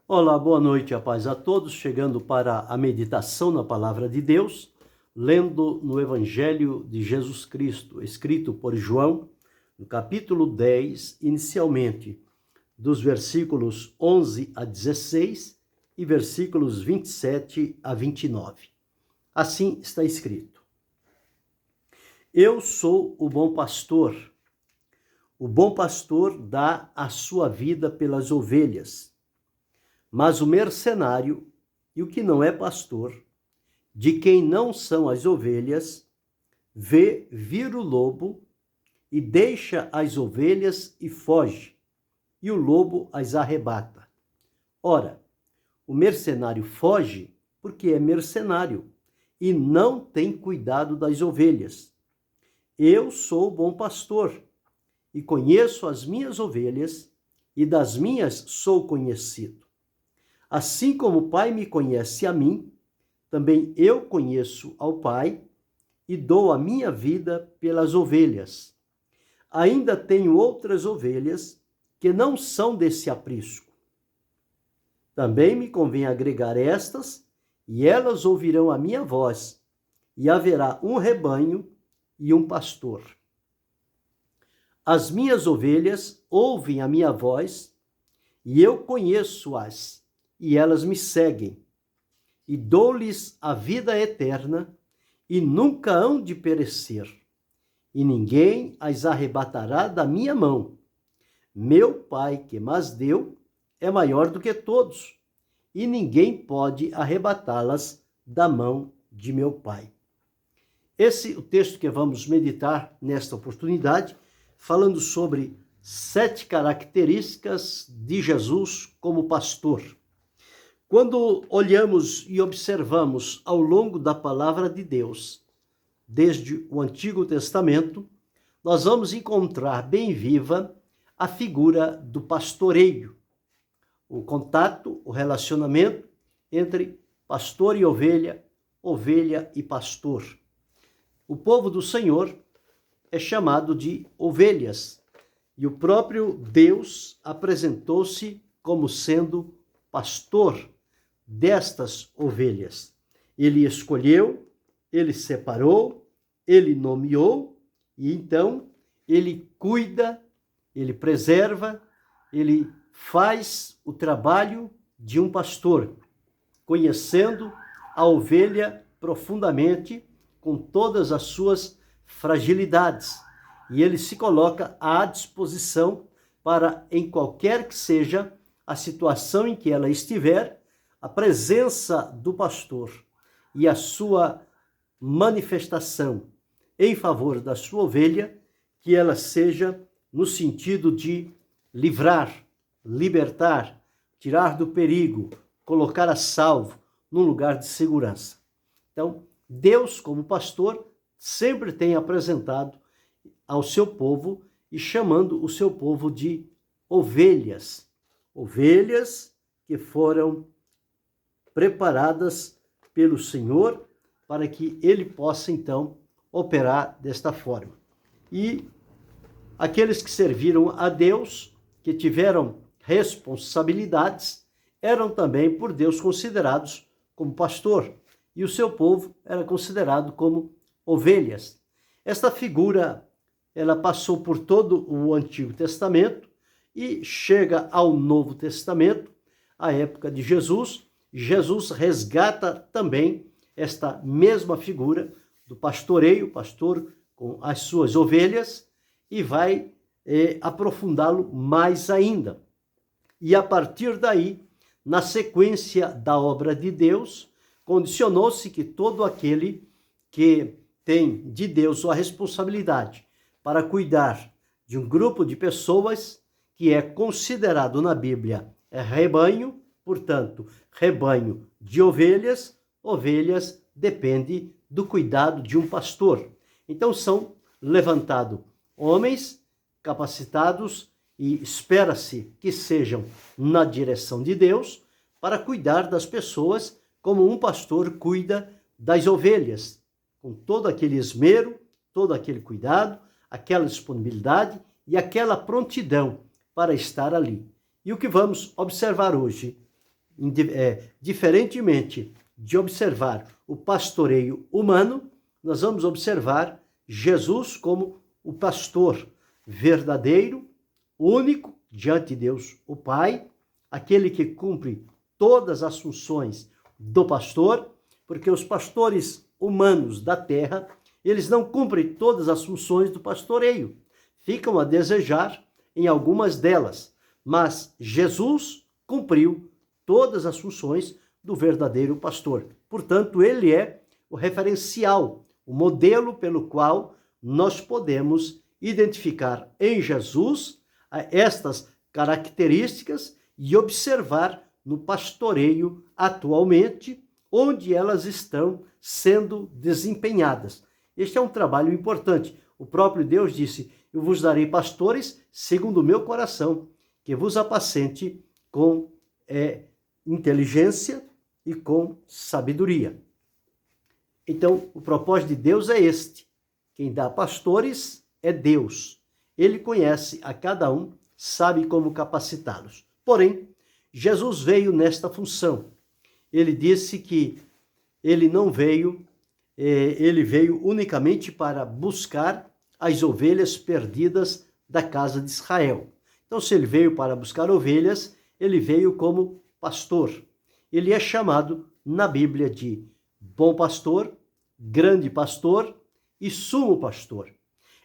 Olá, boa noite, a paz a todos. Chegando para a meditação na Palavra de Deus, lendo no Evangelho de Jesus Cristo, escrito por João, no capítulo 10, inicialmente, dos versículos 11 a 16 e versículos 27 a 29. Assim está escrito: Eu sou o bom pastor. O bom pastor dá a sua vida pelas ovelhas. Mas o mercenário e o que não é pastor, de quem não são as ovelhas, vê vir o lobo e deixa as ovelhas e foge, e o lobo as arrebata. Ora, o mercenário foge porque é mercenário e não tem cuidado das ovelhas. Eu sou o bom pastor e conheço as minhas ovelhas, e das minhas sou conhecido. Assim como o Pai me conhece a mim, também eu conheço ao Pai e dou a minha vida pelas ovelhas. Ainda tenho outras ovelhas que não são desse aprisco. Também me convém agregar estas, e elas ouvirão a minha voz, e haverá um rebanho e um pastor. As minhas ovelhas ouvem a minha voz, e eu conheço-as, e elas me seguem, e dou-lhes a vida eterna, e nunca hão de perecer, e ninguém as arrebatará da minha mão. Meu Pai, que mas deu, é maior do que todos, e ninguém pode arrebatá-las da mão de meu Pai. Esse é o texto que vamos meditar nesta oportunidade, falando sobre 7 características de Jesus como pastor. Quando olhamos e observamos ao longo da palavra de Deus, desde o Antigo Testamento, nós vamos encontrar bem viva a figura do pastoreio, o contato, o relacionamento entre pastor e ovelha, ovelha e pastor. O povo do Senhor é chamado de ovelhas, e o próprio Deus apresentou-se como sendo pastor destas ovelhas. Ele escolheu, ele separou, ele nomeou, e então ele cuida, ele preserva, ele faz o trabalho de um pastor, conhecendo a ovelha profundamente, com todas as suas fragilidades, e ele se coloca à disposição para, em qualquer que seja a situação em que ela estiver, a presença do pastor e a sua manifestação em favor da sua ovelha, que ela seja no sentido de livrar, libertar, tirar do perigo, colocar a salvo num lugar de segurança. Então, Deus, como pastor, sempre tem apresentado ao seu povo e chamando o seu povo de ovelhas. Ovelhas que foram preparadas pelo Senhor para que ele possa, então, operar desta forma. E aqueles que serviram a Deus, que tiveram responsabilidades, eram também por Deus considerados como pastor, e o seu povo era considerado como ovelhas. Esta figura, ela passou por todo o Antigo Testamento e chega ao Novo Testamento, a época de Jesus. Jesus resgata também esta mesma figura do pastoreio, pastor com as suas ovelhas, e vai aprofundá-lo mais ainda. E a partir daí, na sequência da obra de Deus, condicionou-se que todo aquele que tem de Deus a responsabilidade para cuidar de um grupo de pessoas que é considerado na Bíblia rebanho, portanto, rebanho de ovelhas, ovelhas depende do cuidado de um pastor. Então são levantados homens capacitados e espera-se que sejam na direção de Deus para cuidar das pessoas como um pastor cuida das ovelhas, com todo aquele esmero, todo aquele cuidado, aquela disponibilidade e aquela prontidão para estar ali. E o que vamos observar hoje diferentemente de observar o pastoreio humano, nós vamos observar Jesus como o pastor verdadeiro, único diante de Deus, o Pai, aquele que cumpre todas as funções do pastor, porque os pastores humanos da terra, eles não cumprem todas as funções do pastoreio, ficam a desejar em algumas delas, mas Jesus cumpriu todas as funções do verdadeiro pastor. Portanto, ele é o referencial, o modelo pelo qual nós podemos identificar em Jesus estas características e observar no pastoreio atualmente onde elas estão sendo desempenhadas. Este é um trabalho importante. O próprio Deus disse: eu vos darei pastores segundo o meu coração, que vos apacente com inteligência e com sabedoria. Então, o propósito de Deus é este. Quem dá pastores é Deus. Ele conhece a cada um, sabe como capacitá-los. Porém, Jesus veio nesta função. Ele disse que ele não veio, ele veio unicamente para buscar as ovelhas perdidas da casa de Israel. Então, se ele veio para buscar ovelhas, ele veio como pastor. Ele é chamado na Bíblia de bom pastor, grande pastor e sumo pastor.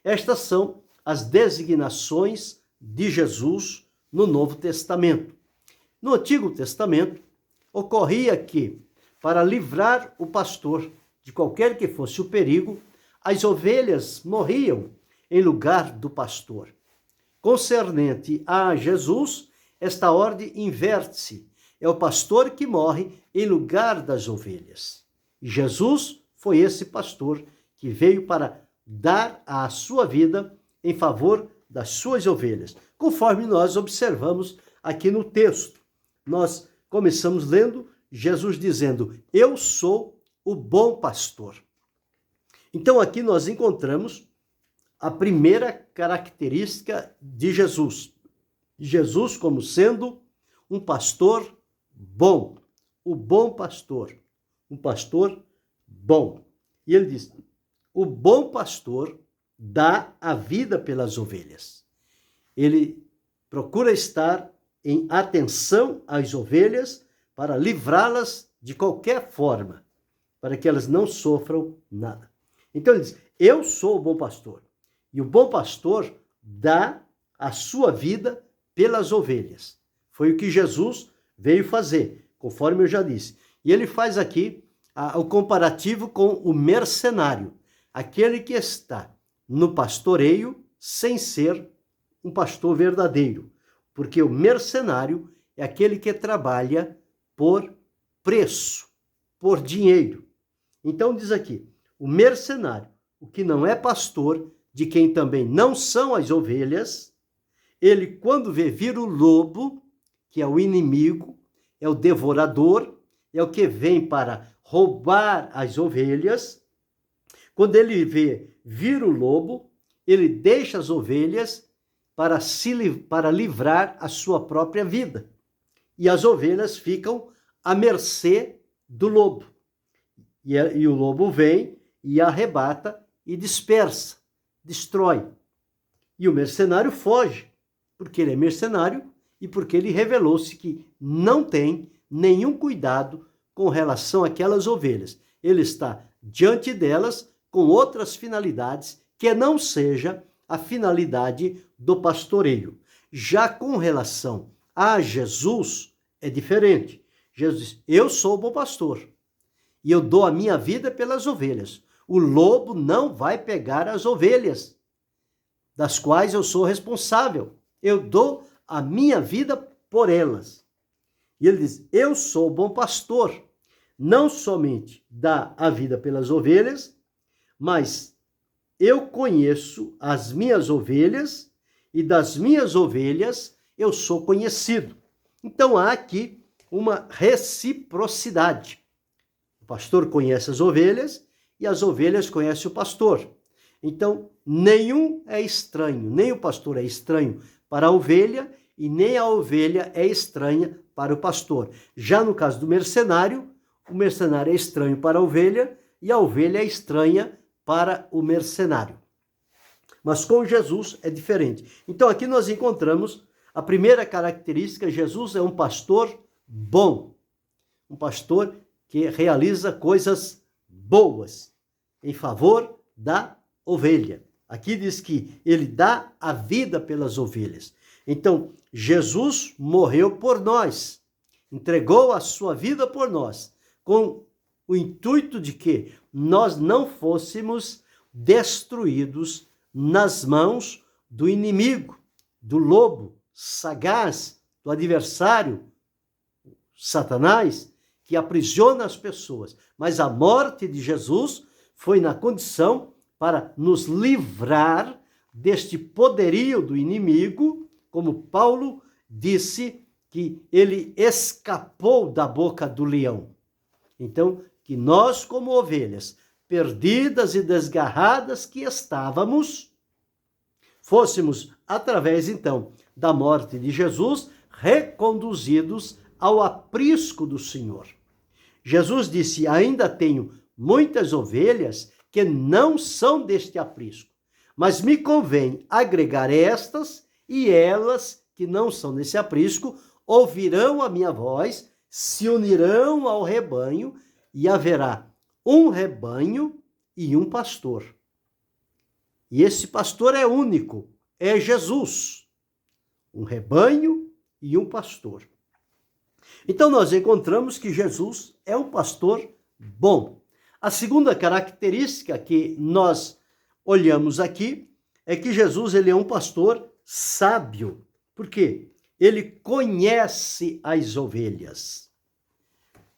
Estas são as designações de Jesus no Novo Testamento. No Antigo Testamento, ocorria que, para livrar o pastor de qualquer que fosse o perigo, as ovelhas morriam em lugar do pastor. Concernente a Jesus, esta ordem inverte-se. É o pastor que morre em lugar das ovelhas. E Jesus foi esse pastor que veio para dar a sua vida em favor das suas ovelhas. Conforme nós observamos aqui no texto, nós começamos lendo Jesus dizendo: eu sou o bom pastor. Então aqui nós encontramos a primeira característica de Jesus. Jesus como sendo um pastor bom, o bom pastor, um pastor bom. E ele diz: o bom pastor dá a vida pelas ovelhas. Ele procura estar em atenção às ovelhas para livrá-las de qualquer forma, para que elas não sofram nada. Então ele diz: eu sou o bom pastor. E o bom pastor dá a sua vida pelas ovelhas. Foi o que Jesus veio fazer, conforme eu já disse. E ele faz aqui o comparativo com o mercenário, aquele que está no pastoreio sem ser um pastor verdadeiro. Porque o mercenário é aquele que trabalha por preço, por dinheiro. Então diz aqui, o mercenário, o que não é pastor, de quem também não são as ovelhas, ele quando vê vir o lobo, que é o inimigo, é o devorador, é o que vem para roubar as ovelhas, quando ele vê vir o lobo, ele deixa as ovelhas para livrar a sua própria vida. E as ovelhas ficam à mercê do lobo. E o lobo vem e arrebata e dispersa, destrói. E o mercenário foge, porque ele é mercenário e porque ele revelou-se que não tem nenhum cuidado com relação àquelas ovelhas. Ele está diante delas com outras finalidades que não seja a finalidade do pastoreio. Já com relação a Jesus, é diferente. Jesus diz: eu sou o bom pastor e eu dou a minha vida pelas ovelhas. O lobo não vai pegar as ovelhas, das quais eu sou responsável. Eu dou a minha vida por elas. E ele diz: eu sou o bom pastor. Não somente dá a vida pelas ovelhas, mas eu conheço as minhas ovelhas e das minhas ovelhas eu sou conhecido. Então há aqui uma reciprocidade. O pastor conhece as ovelhas e as ovelhas conhecem o pastor. Então, nenhum é estranho, nem o pastor é estranho para a ovelha e nem a ovelha é estranha para o pastor. Já no caso do mercenário, o mercenário é estranho para a ovelha e a ovelha é estranha para o mercenário. Mas com Jesus é diferente. Então aqui nós encontramos a primeira característica: Jesus é um pastor bom. Um pastor que realiza coisas boas em favor da ovelha. Aqui diz que ele dá a vida pelas ovelhas. Então, Jesus morreu por nós, entregou a sua vida por nós, com o intuito de que nós não fôssemos destruídos nas mãos do inimigo, do lobo sagaz, do adversário, Satanás, que aprisiona as pessoas. Mas a morte de Jesus foi na condição para nos livrar deste poderio do inimigo, como Paulo disse que ele escapou da boca do leão. Então, que nós, como ovelhas, perdidas e desgarradas que estávamos, fôssemos, através, então, da morte de Jesus, reconduzidos ao aprisco do Senhor. Jesus disse: ainda tenho muitas ovelhas que não são deste aprisco, mas me convém agregar estas, e elas, que não são desse aprisco, ouvirão a minha voz, se unirão ao rebanho, e haverá um rebanho e um pastor. E esse pastor é único, é Jesus. Um rebanho e um pastor. Então nós encontramos que Jesus é um pastor bom. A segunda característica que nós olhamos aqui é que Jesus ele é um pastor sábio. Por quê? Ele conhece as ovelhas.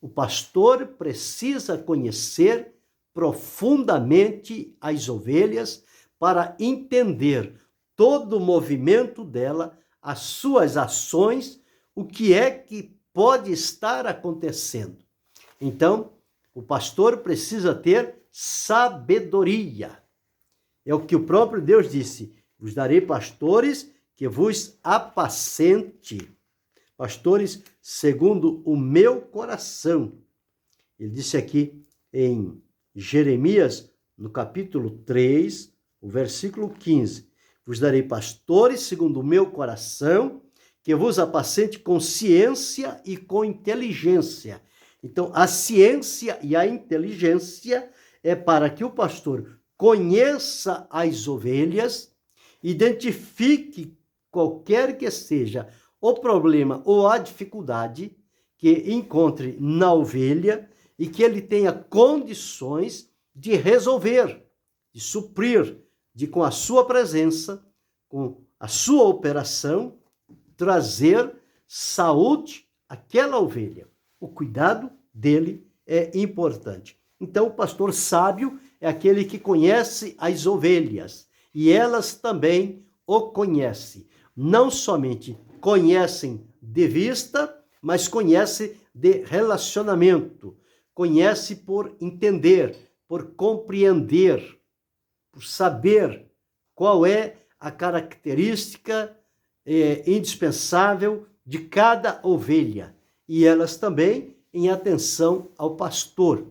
O pastor precisa conhecer profundamente as ovelhas para entender todo o movimento dela, as suas ações, o que é que pode estar acontecendo. Então, o pastor precisa ter sabedoria. É o que o próprio Deus disse: vos darei pastores que vos apacente. Pastores segundo o meu coração. Ele disse aqui em Jeremias, no capítulo 3, o versículo 15. Vos darei pastores segundo o meu coração, que vos apacente com ciência e com inteligência. Então, a ciência e a inteligência é para que o pastor conheça as ovelhas, identifique qualquer que seja o problema ou a dificuldade que encontre na ovelha e que ele tenha condições de resolver, de suprir, de com a sua presença, com a sua operação, trazer saúde àquela ovelha. O cuidado dele é importante. Então, o pastor sábio é aquele que conhece as ovelhas e elas também o conhecem. Não somente conhecem de vista, mas conhecem de relacionamento. Conhece por entender, por compreender, por saber qual é a característica indispensável de cada ovelha. E elas também em atenção ao pastor.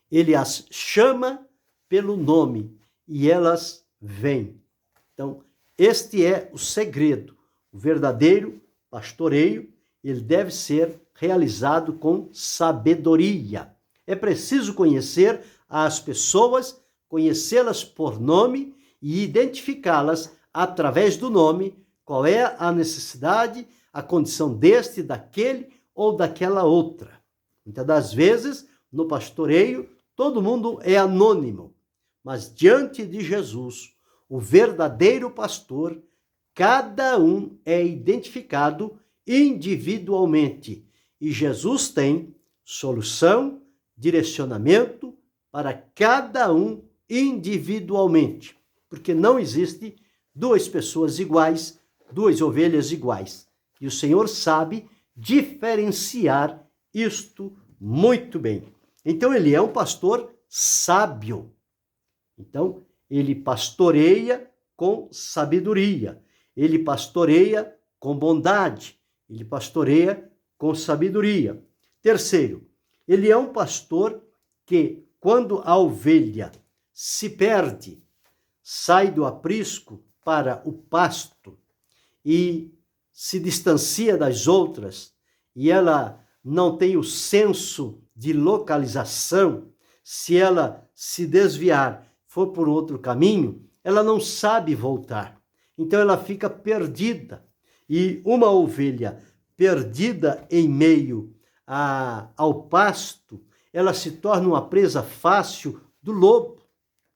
Ele as chama pelo nome e elas vêm. Então, este é o segredo. O verdadeiro pastoreio, ele deve ser realizado com sabedoria. É preciso conhecer as pessoas, conhecê-las por nome e identificá-las através do nome, qual é a necessidade, a condição deste, daquele ou daquela outra. Muitas das vezes, no pastoreio, todo mundo é anônimo, mas diante de Jesus, o verdadeiro pastor, cada um é identificado individualmente. E Jesus tem solução, direcionamento para cada um individualmente. Porque não existe duas pessoas iguais, duas ovelhas iguais. E o Senhor sabe diferenciar isto muito bem. Então, ele é um pastor sábio. Então, ele pastoreia com sabedoria. Ele pastoreia com bondade, ele pastoreia com sabedoria. Terceiro, ele é um pastor que, quando a ovelha se perde, sai do aprisco para o pasto e se distancia das outras, e ela não tem o senso de localização, se ela se desviar, for por outro caminho, ela não sabe voltar. Então ela fica perdida. E uma ovelha perdida em meio ao pasto, ela se torna uma presa fácil do lobo,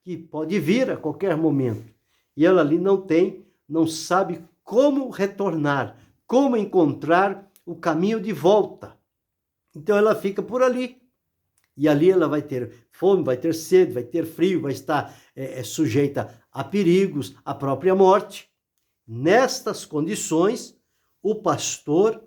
que pode vir a qualquer momento. E ela ali não sabe como retornar, como encontrar o caminho de volta. Então ela fica por ali. E ali ela vai ter fome, vai ter sede, vai ter frio, vai estar sujeita a perigos, à própria morte. Nestas condições, o pastor,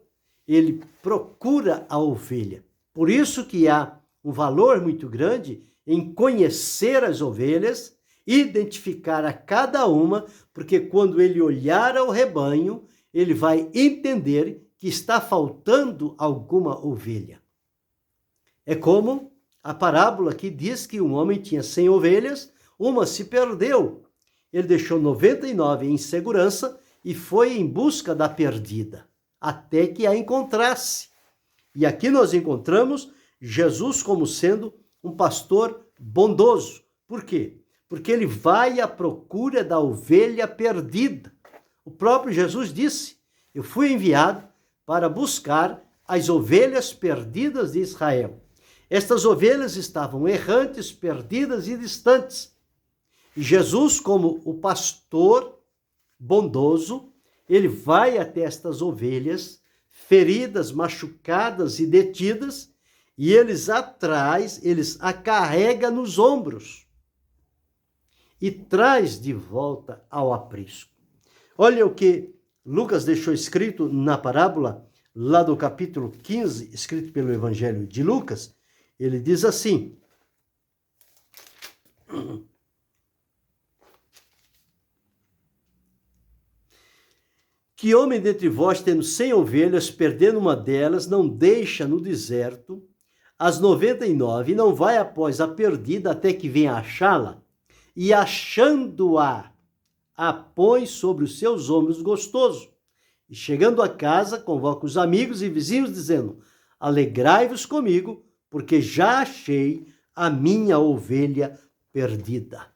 ele procura a ovelha. Por isso que há um valor muito grande em conhecer as ovelhas, identificar a cada uma, porque quando ele olhar ao rebanho, ele vai entender que está faltando alguma ovelha. É como a parábola que diz que um homem tinha 100 ovelhas, uma se perdeu. Ele deixou 99 em segurança e foi em busca da perdida, até que a encontrasse. E aqui nós encontramos Jesus como sendo um pastor bondoso. Por quê? Porque ele vai à procura da ovelha perdida. O próprio Jesus disse: eu fui enviado para buscar as ovelhas perdidas de Israel. Estas ovelhas estavam errantes, perdidas e distantes. E Jesus, como o pastor bondoso, ele vai até estas ovelhas feridas, machucadas e detidas, e eles a carrega nos ombros e traz de volta ao aprisco. Olha o que Lucas deixou escrito na parábola, lá do capítulo 15, escrito pelo Evangelho de Lucas. Ele diz assim: que homem dentre vós, tendo 100 ovelhas, perdendo uma delas, não deixa no deserto as 99 e não vai após a perdida até que venha achá-la? E achando-a, a põe sobre os seus ombros gostoso. E chegando a casa, convoca os amigos e vizinhos, dizendo: alegrai-vos comigo, porque já achei a minha ovelha perdida.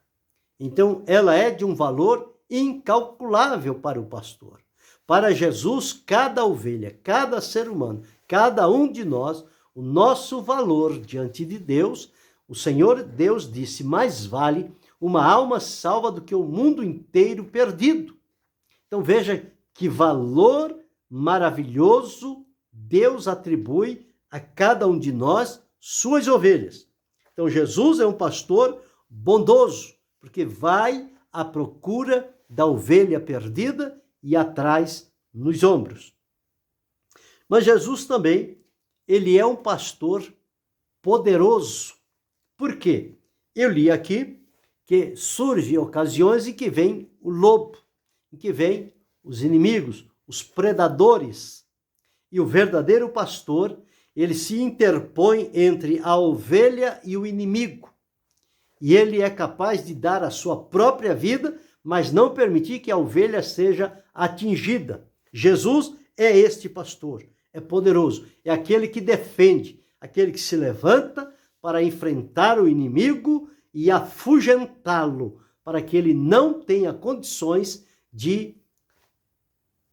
Então, ela é de um valor incalculável para o pastor. Para Jesus, cada ovelha, cada ser humano, cada um de nós, o nosso valor diante de Deus, o Senhor Deus disse: mais vale uma alma salva do que o mundo inteiro perdido. Então veja que valor maravilhoso Deus atribui a cada um de nós, suas ovelhas. Então Jesus é um pastor bondoso, porque vai à procura da ovelha perdida e atrás nos ombros. Mas Jesus também, ele é um pastor poderoso. Por quê? Eu li aqui que surgem ocasiões em que vem o lobo, em que vem os inimigos, os predadores. E o verdadeiro pastor, ele se interpõe entre a ovelha e o inimigo. E ele é capaz de dar a sua própria vida, mas não permitir que a ovelha seja atingida. Jesus é este pastor, é poderoso, é aquele que defende, aquele que se levanta para enfrentar o inimigo e afugentá-lo, para que ele não tenha condições de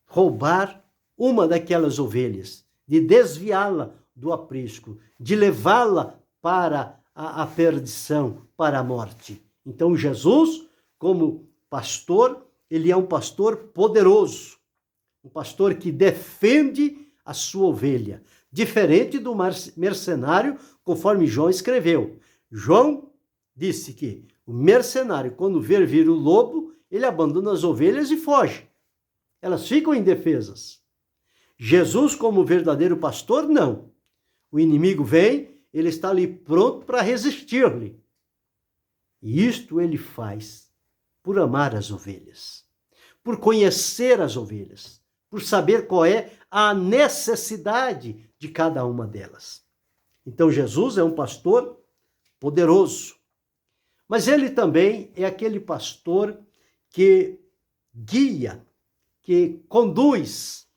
roubar uma daquelas ovelhas, de desviá-la do aprisco, de levá-la para a perdição, para a morte. Então Jesus, como pastor, ele é um pastor poderoso, um pastor que defende a sua ovelha, diferente do mercenário, conforme João escreveu. João disse que o mercenário, quando vir o lobo, ele abandona as ovelhas e foge. Elas ficam indefesas. Jesus, como verdadeiro pastor, não. O inimigo vem, ele está ali pronto para resistir-lhe. E isto ele faz por amar as ovelhas, por conhecer as ovelhas, por saber qual é a necessidade de cada uma delas. Então Jesus é um pastor poderoso, mas ele também é aquele pastor que guia, que conduz.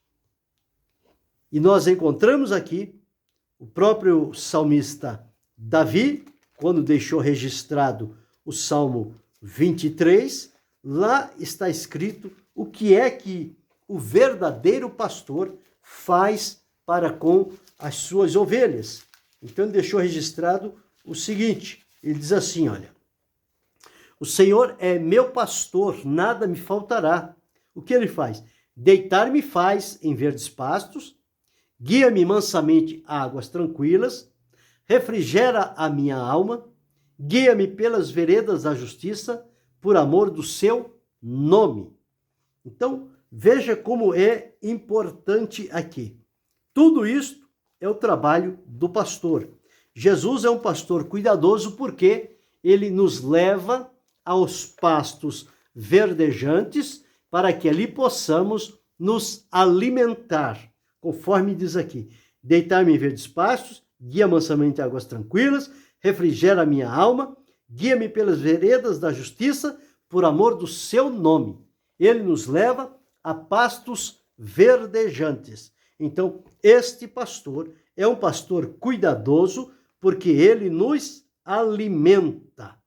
E nós encontramos aqui o próprio salmista Davi, quando deixou registrado o Salmo 23, lá está escrito o que é que o verdadeiro pastor faz para com as suas ovelhas. Então ele deixou registrado o seguinte, ele diz assim, olha, o Senhor é meu pastor, nada me faltará. O que ele faz? Deitar-me faz em verdes pastos, guia-me mansamente a águas tranquilas, refrigera a minha alma, guia-me pelas veredas da justiça, por amor do seu nome. Então, veja como é importante aqui. Tudo isto é o trabalho do pastor. Jesus é um pastor cuidadoso porque ele nos leva aos pastos verdejantes para que ali possamos nos alimentar. Conforme diz aqui, deitar-me em verdes pastos, guia mansamente águas tranquilas, refrigera a minha alma, guia-me pelas veredas da justiça, por amor do seu nome. Ele nos leva a pastos verdejantes. Então, este pastor é um pastor cuidadoso, porque ele nos alimenta.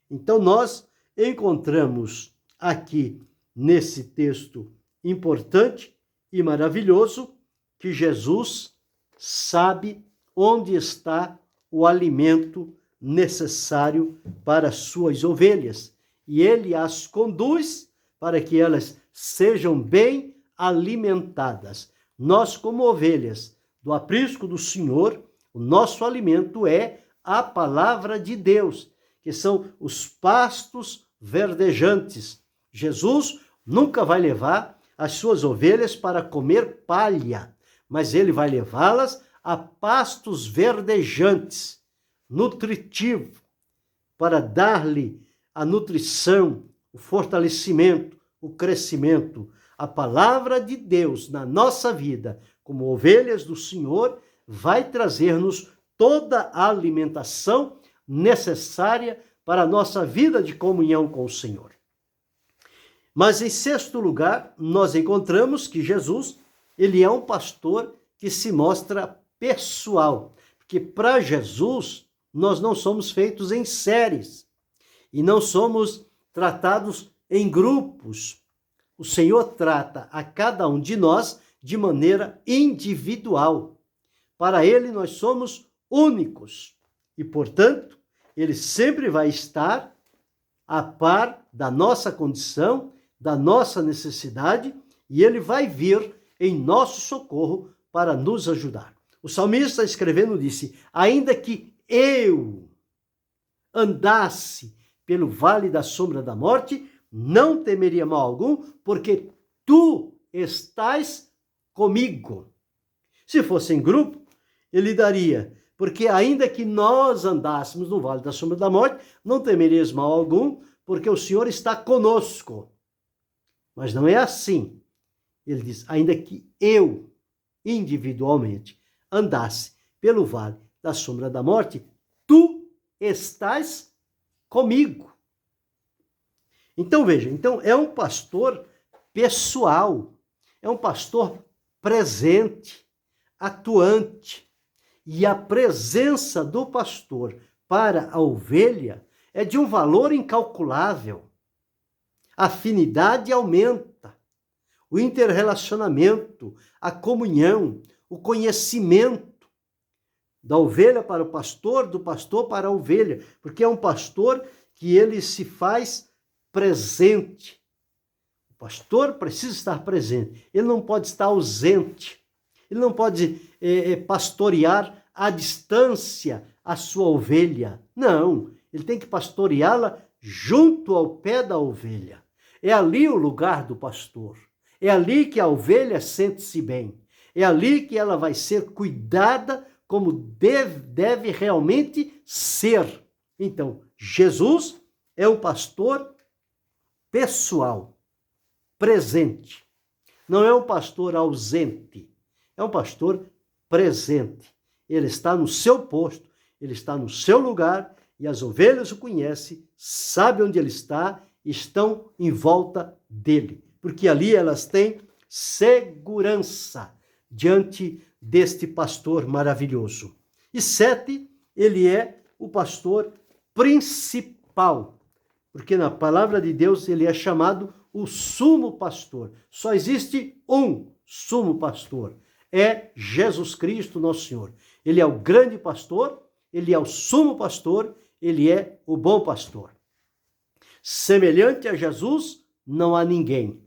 Então, nós encontramos aqui, nesse texto importante e maravilhoso, que Jesus sabe onde está o alimento necessário para as suas ovelhas. E ele as conduz para que elas sejam bem alimentadas. Nós, como ovelhas do aprisco do Senhor, o nosso alimento é a palavra de Deus, que são os pastos verdejantes. Jesus nunca vai levar as suas ovelhas para comer palha, mas ele vai levá-las a pastos verdejantes, nutritivos, para dar-lhe a nutrição, o fortalecimento, o crescimento. A palavra de Deus na nossa vida, como ovelhas do Senhor, vai trazer-nos toda a alimentação necessária para a nossa vida de comunhão com o Senhor. Mas em sexto lugar, nós encontramos que Jesus, ele é um pastor que se mostra pessoal, porque para Jesus nós não somos feitos em séries e não somos tratados em grupos. O Senhor trata a cada um de nós de maneira individual. Para ele nós somos únicos e, portanto, ele sempre vai estar a par da nossa condição, da nossa necessidade, e ele vai vir em nosso socorro para nos ajudar. O salmista escrevendo disse, ainda que eu andasse pelo vale da sombra da morte, não temeria mal algum, porque tu estás comigo. Se fosse em grupo, ele daria, porque ainda que nós andássemos no vale da sombra da morte, não temerias mal algum, porque o Senhor está conosco. Mas não é assim. Ele diz, ainda que eu, individualmente, andasse pelo vale da sombra da morte, tu estás comigo. Então veja, é um pastor pessoal, é um pastor presente, atuante. E a presença do pastor para a ovelha é de um valor incalculável. A afinidade aumenta, o interrelacionamento, a comunhão, o conhecimento da ovelha para o pastor, do pastor para a ovelha, porque é um pastor que ele se faz presente. O pastor precisa estar presente, ele não pode estar ausente, ele não pode pastorear à distância a sua ovelha. Não, ele tem que pastoreá-la junto ao pé da ovelha. É ali o lugar do pastor. É ali que a ovelha sente-se bem. É ali que ela vai ser cuidada como deve realmente ser. Então, Jesus é um pastor pessoal, presente. Não é um pastor ausente, é um pastor presente. Ele está no seu posto, ele está no seu lugar e as ovelhas o conhecem, sabem onde ele está, estão em volta dele, porque ali elas têm segurança diante deste pastor maravilhoso. E 7, ele é o pastor principal, porque na palavra de Deus ele é chamado o sumo pastor. Só existe um sumo pastor, é Jesus Cristo, nosso Senhor. Ele é o grande pastor, ele é o sumo pastor, ele é o bom pastor. Semelhante a Jesus, não há ninguém.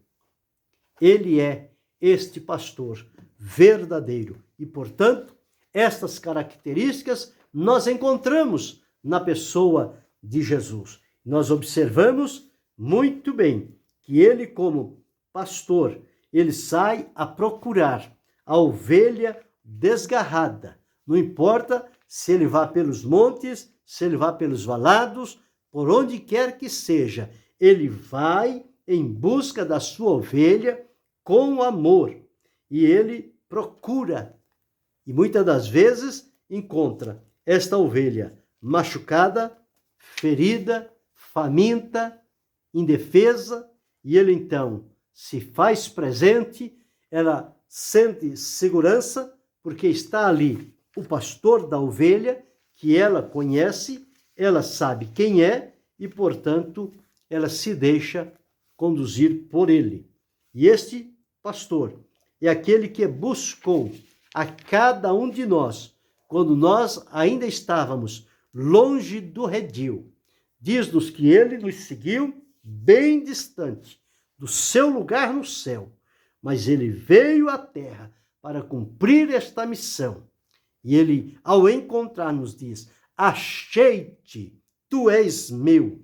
Ele é este pastor verdadeiro. E, portanto, estas características nós encontramos na pessoa de Jesus. Nós observamos muito bem que ele, como pastor, ele sai a procurar a ovelha desgarrada. Não importa se ele vá pelos montes, se ele vá pelos valados, por onde quer que seja, ele vai em busca da sua ovelha com amor. E ele procura, e muitas das vezes encontra esta ovelha machucada, ferida, faminta, indefesa, e ele então se faz presente, ela sente segurança, porque está ali o pastor da ovelha, que ela conhece, ela sabe quem é, e, portanto, ela se deixa conduzir por ele. E este pastor é aquele que buscou a cada um de nós, quando nós ainda estávamos longe do redil. Diz-nos que ele nos seguiu bem distante do seu lugar no céu, mas ele veio à terra para cumprir esta missão. E ele, ao encontrar-nos, diz: achei-te, tu és meu.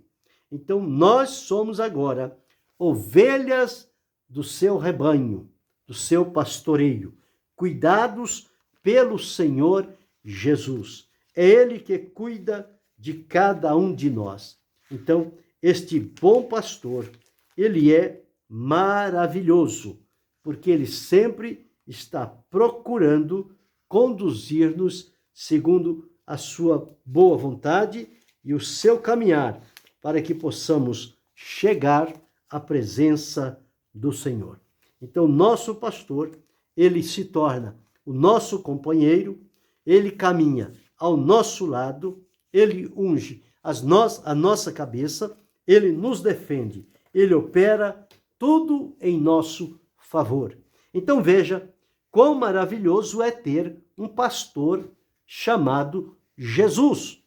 Então nós somos agora ovelhas do seu rebanho, do seu pastoreio, cuidados pelo Senhor Jesus. É ele que cuida de cada um de nós. Então, este bom pastor, ele é maravilhoso, porque ele sempre está procurando conduzir-nos segundo a sua boa vontade e o seu caminhar, para que possamos chegar à presença do Senhor. Então, nosso pastor, ele se torna o nosso companheiro, ele caminha ao nosso lado, ele unge a nossa cabeça, ele nos defende, ele opera tudo em nosso favor. Então veja quão maravilhoso é ter um pastor chamado Jesus.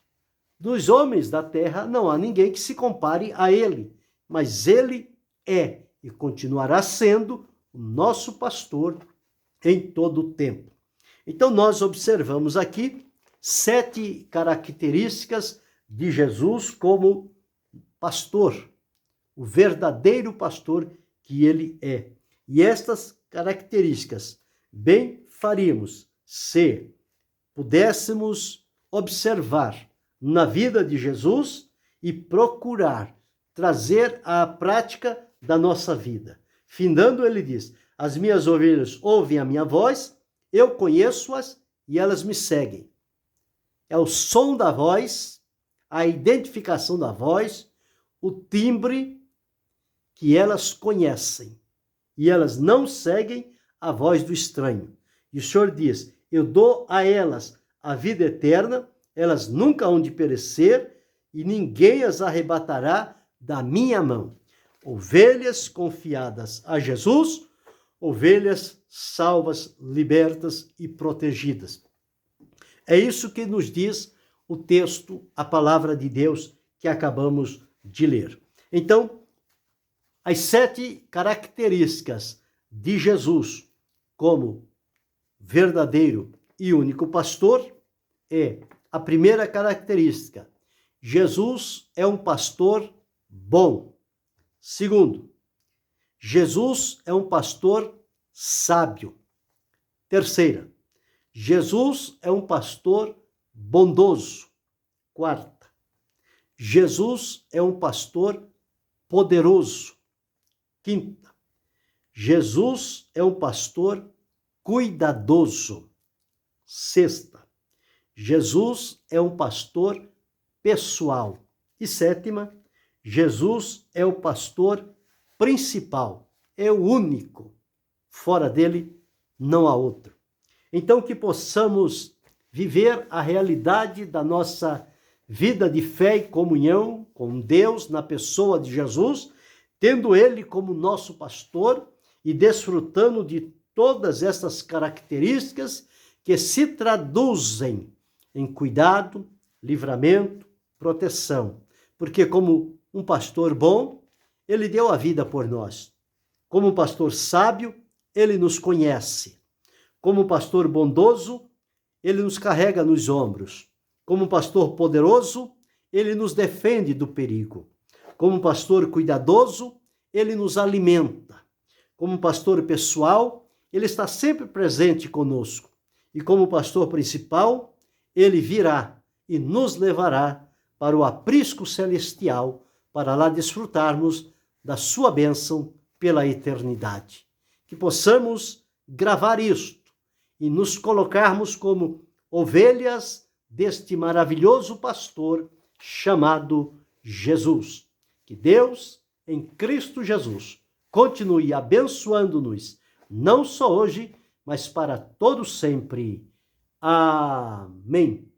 Dos homens da terra não há ninguém que se compare a ele, mas ele é e continuará sendo o nosso pastor em todo o tempo. Então nós observamos aqui 7 características de Jesus como pastor, o verdadeiro pastor que ele é. E estas características bem faríamos se pudéssemos observar na vida de Jesus e procurar trazer à prática da nossa vida. Findando, ele diz: as minhas ovelhas ouvem a minha voz, eu conheço-as e elas me seguem. É o som da voz, a identificação da voz, o timbre que elas conhecem. E elas não seguem a voz do estranho. E o Senhor diz: eu dou a elas a vida eterna, elas nunca hão de perecer e ninguém as arrebatará da minha mão. Ovelhas confiadas a Jesus, ovelhas salvas, libertas e protegidas. É isso que nos diz o texto, a palavra de Deus que acabamos de ler. Então, as 7 características de Jesus como verdadeiro e único pastor é: a primeira característica, Jesus é um pastor bom. Segundo, Jesus é um pastor sábio. Terceira, Jesus é um pastor bondoso. Quarta, Jesus é um pastor poderoso. Quinta, Jesus é um pastor cuidadoso. Sexta, Jesus é um pastor pessoal. E sétima, Jesus é o pastor principal, é o único. Fora dele não há outro. Então que possamos viver a realidade da nossa vida de fé e comunhão com Deus na pessoa de Jesus, tendo ele como nosso pastor e desfrutando de todas essas características que se traduzem em cuidado, livramento, proteção. Porque como um pastor bom, ele deu a vida por nós. Como um pastor sábio, ele nos conhece. Como um pastor bondoso, ele nos carrega nos ombros. Como um pastor poderoso, ele nos defende do perigo. Como um pastor cuidadoso, ele nos alimenta. Como um pastor pessoal, ele está sempre presente conosco. E como pastor principal, ele virá e nos levará para o aprisco celestial, para lá desfrutarmos da sua bênção pela eternidade. Que possamos gravar isto e nos colocarmos como ovelhas deste maravilhoso pastor chamado Jesus. Que Deus, em Cristo Jesus, continue abençoando-nos, não só hoje, mas para todo sempre. Amém.